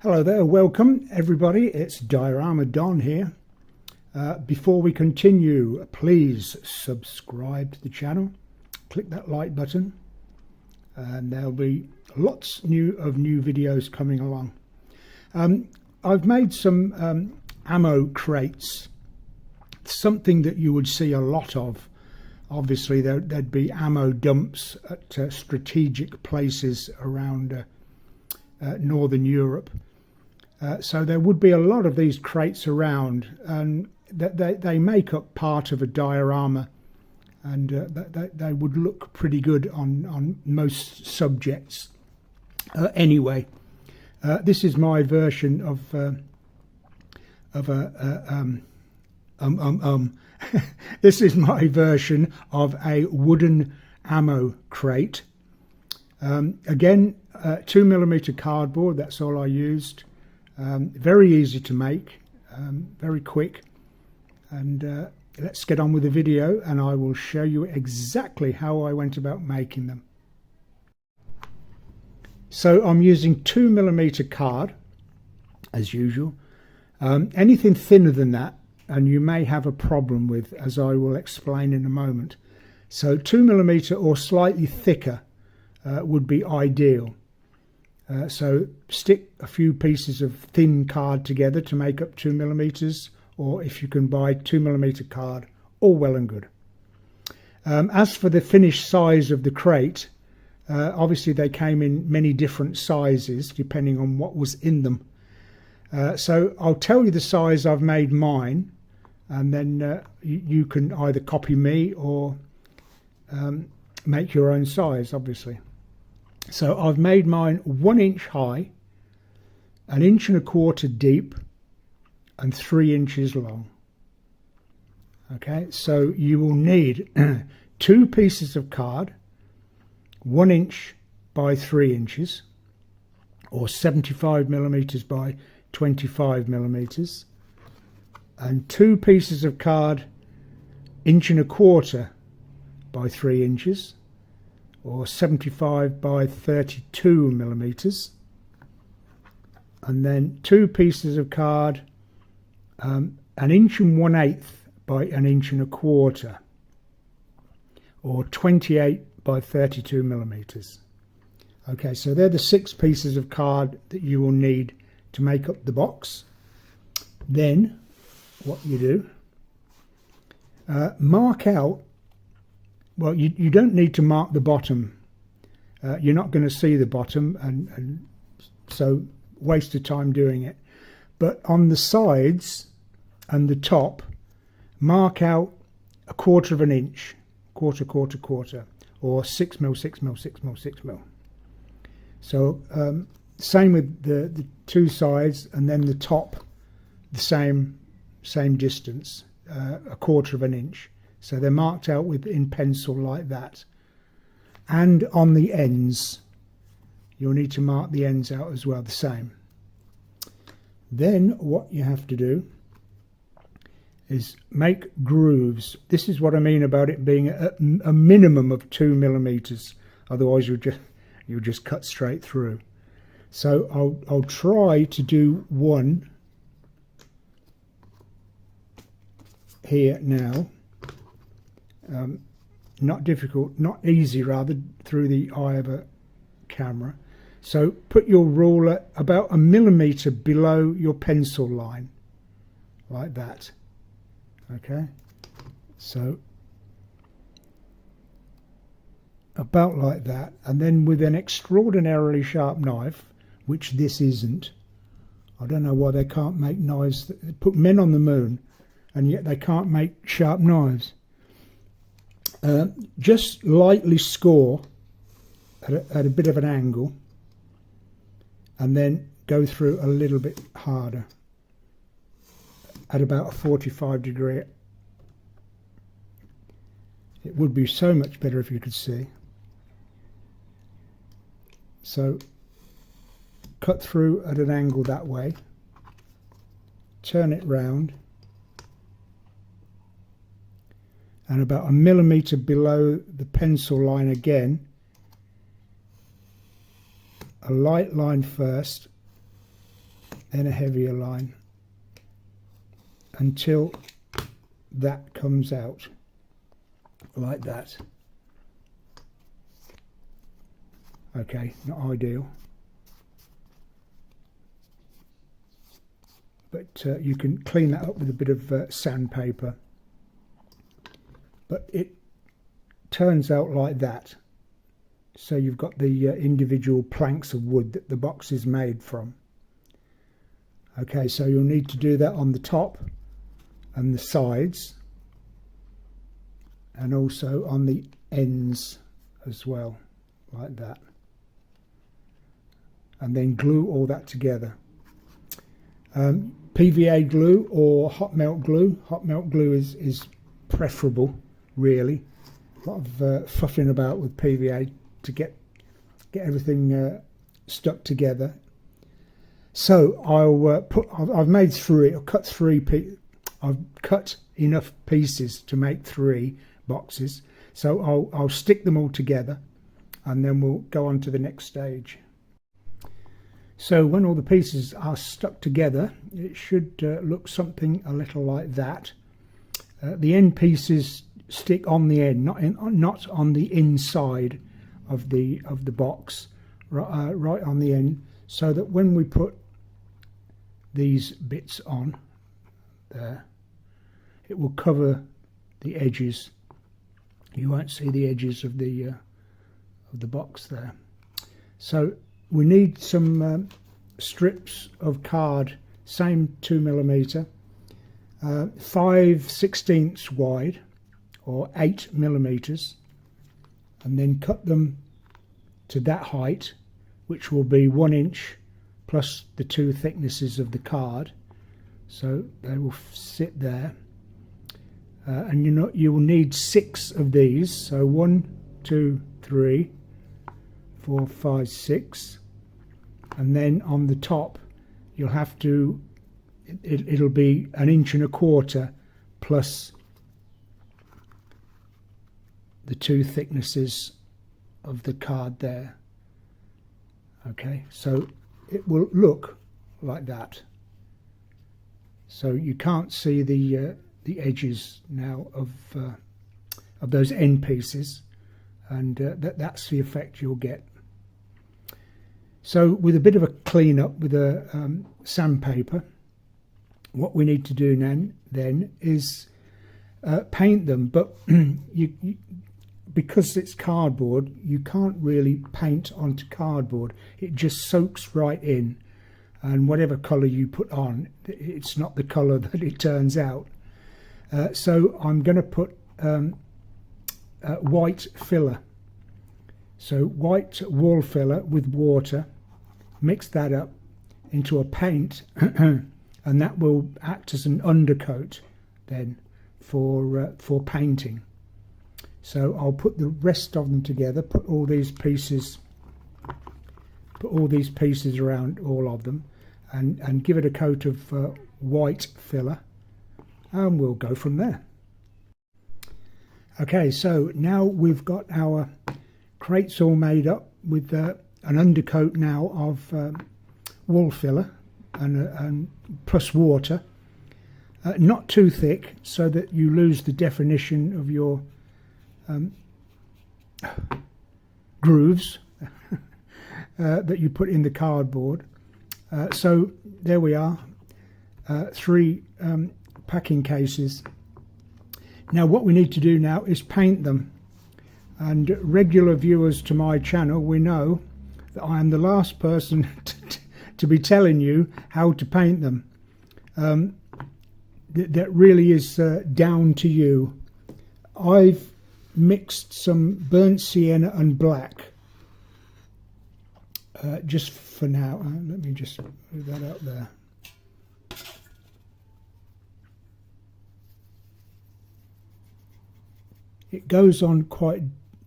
Hello there, welcome everybody, it's Diorama Don here. Before we continue, please subscribe to the channel, click that like button, and there'll be lots of new videos coming along. I've made some ammo crates, something that you would see a lot of. Obviously there'd be ammo dumps at strategic places around Northern Europe. So there would be a lot of these crates around, and they make up part of a diorama, and they would look pretty good on most subjects. Anyway, this is my version of this is my version of a wooden ammo crate. Again, 2mm cardboard. That's all I used. Very easy to make, very quick, and let's get on with the video and I will show you exactly how I went about making them. So I'm using 2mm card as usual. Anything thinner than that and you may have a problem with, as I will explain in a moment. So 2mm or slightly thicker would be ideal. So stick a few pieces of thin card together to make up 2mm, or if you can buy 2mm card, all well and good. As for the finished size of the crate, obviously they came in many different sizes depending on what was in them. So I'll tell you the size I've made mine, and then you can either copy me or make your own size, obviously. So I've made mine 1 inch high, 1 1/4 inch deep, and 3 inches long. Okay, so you will need 2 pieces of card, 1 inch by 3 inches, or 75mm by 25mm, and 2 pieces of card 1 1/4 inch by 3 inches, or 75 by 32mm, and then 2 pieces of card 1 1/8 inch by 1 1/4 inch, or 28 by 32mm. Okay, so they're the 6 pieces of card that you will need to make up the box. Then what you do, mark out. Well, you don't need to mark the bottom. You're not going to see the bottom, and so waste of time doing it. But on the sides and the top, mark out 1/4 inch, quarter, or 6mm, 6mm, 6mm, 6mm. So same with the 2 sides, and then the top, the same distance, 1/4 inch. So they're marked out in pencil like that. And on the ends, you'll need to mark the ends out as well, the same. Then what you have to do is make grooves. This is what I mean about it being a minimum of 2mm, otherwise you'll just cut straight through. So I'll try to do one here now. Not difficult, not easy rather, through the eye of a camera. So put your ruler about 1 millimeter below your pencil line, like that. Okay, so about like that, and then with an extraordinarily sharp knife, which this isn't. I don't know why they can't make knives that put men on the moon, and yet they can't make sharp knives. Just lightly score at a bit of an angle, and then go through a little bit harder at about a 45 degree. It would be so much better if you could see. So cut through at an angle that way, turn it round, and about 1 millimeter below the pencil line again, a light line first, then a heavier line, until that comes out like that. Okay, not ideal, but you can clean that up with a bit of sandpaper. But it turns out like that. So you've got the individual planks of wood that the box is made from. Okay, so you'll need to do that on the top and the sides, and also on the ends as well, like that. And then glue all that together. PVA glue or hot melt glue. Hot melt glue is preferable, really. A lot of fuffing about with PVA to get everything stuck together. So I've made three. I've cut enough pieces to make 3 boxes. So I'll stick them all together, and then we'll go on to the next stage. So when all the pieces are stuck together, it should look something a little like that. The end pieces stick on the end, not on the inside of the box, right on the end, so that when we put these bits on there, it will cover the edges. You won't see the edges of the box there. So we need some strips of card, same 2mm, 5/16 wide or 8mm, and then cut them to that height, which will be 1 inch plus the 2 thicknesses of the card. So they will sit there, and you will need 6 of these. So 1, 2, 3, 4, 5, 6, and then on the top you'll have to, it'll be 1 1/4 inches plus the 2 thicknesses of the card there. Okay, so it will look like that. So you can't see the edges now of those end pieces, and that's the effect you'll get. So with a bit of a clean up with a sandpaper, what we need to do then is paint them. But because it's cardboard, you can't really paint onto cardboard. It just soaks right in, and whatever colour you put on, it's not the colour that it turns out. So I'm going to put white filler. So white wall filler with water, mix that up into a paint, and that will act as an undercoat then for painting. So I'll put the rest of them together, put all these pieces around all of them, and give it a coat of white filler, and we'll go from there. Okay, so now we've got our crates all made up with an undercoat now of wall filler and plus water, not too thick so that you lose the definition of your grooves that you put in the cardboard. So there we are, 3 packing cases. Now what we need to do now is paint them, and regular viewers to my channel, we know that I am the last person to be telling you how to paint them. That really is down to you. I've mixed some burnt sienna and black just for now. Let me just move that out there. It goes on quite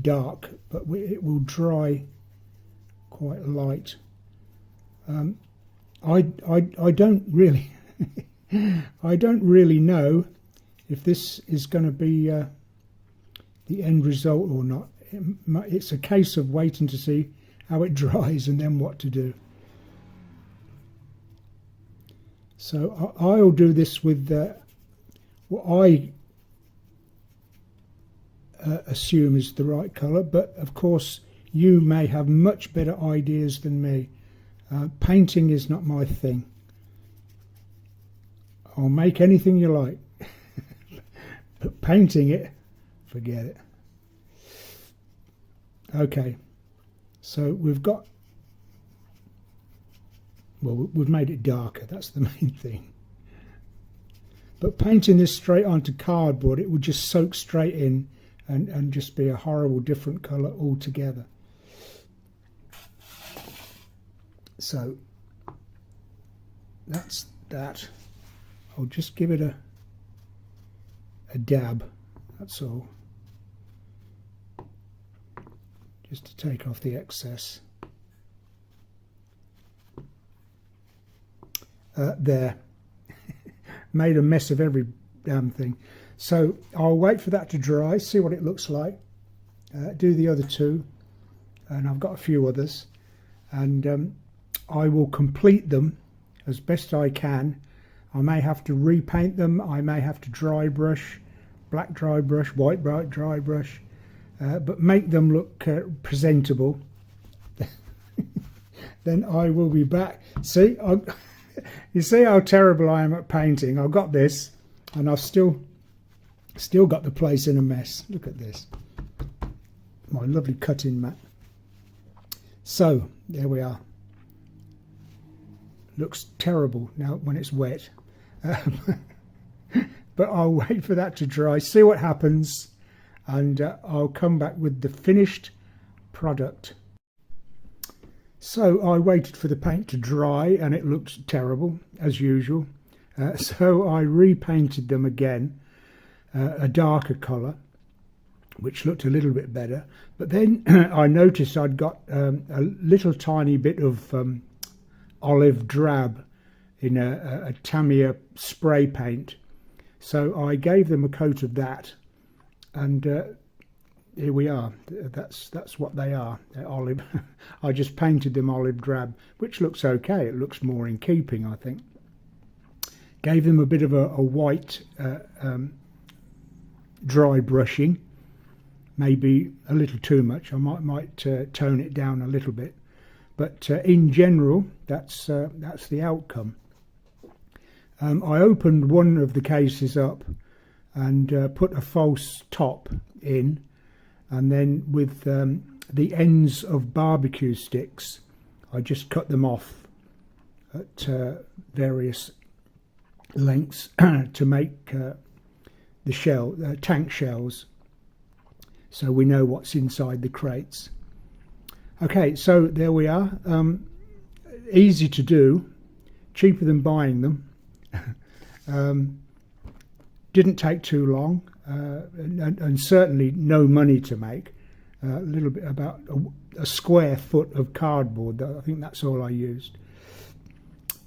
dark, but it will dry quite light. I don't really I don't really know if this is going to be the end result or not. It's a case of waiting to see how it dries and then what to do. So I'll do this with what I assume is the right colour, but of course you may have much better ideas than me. Painting is not my thing. I'll make anything you like, but painting it, forget it. Okay, so we've made it darker, that's the main thing. But painting this straight onto cardboard, it would just soak straight in and just be a horrible different colour altogether. So that's that. I'll just give it a dab, that's all, just to take off the excess. There. Made a mess of every damn thing. So I'll wait for that to dry, see what it looks like, do the other two, and I've got a few others, and I will complete them as best I can. I may have to repaint them, I may have to dry brush, black dry brush, white dry brush, but make them look presentable. Then I will be back. See, you see how terrible I am at painting. I've got this, and I've still got the place in a mess. Look at this, my lovely cutting mat. So there we are. Looks terrible now when it's wet, but I'll wait for that to dry, see what happens, and I'll come back with the finished product. So I waited for the paint to dry, and it looked terrible as usual, so I repainted them again, a darker colour, which looked a little bit better. But then I noticed I'd got a little tiny bit of olive drab in a Tamiya spray paint, so I gave them a coat of that, and here we are. That's what they are. They're olive. I just painted them olive drab, which looks okay. It looks more in keeping, I think. Gave them a bit of a white dry brushing, maybe a little too much. I might tone it down a little bit, but in general, that's the outcome. I opened one of the cases up and put a false top in, and then with the ends of barbecue sticks, I just cut them off at various lengths to make the tank shells, so we know what's inside the crates. Okay, so there we are. Easy to do, cheaper than buying them. Didn't take too long, and certainly no money to make. A little bit, about a square foot of cardboard. I think that's all I used.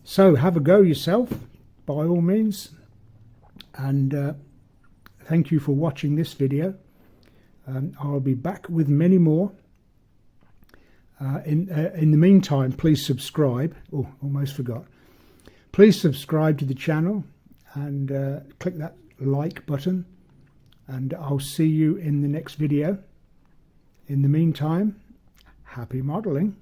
So have a go yourself, by all means, and thank you for watching this video. I'll be back with many more. In the meantime, please subscribe. Oh, almost forgot. Please subscribe to the channel and click that like button, and I'll see you in the next video. In the meantime, happy modelling.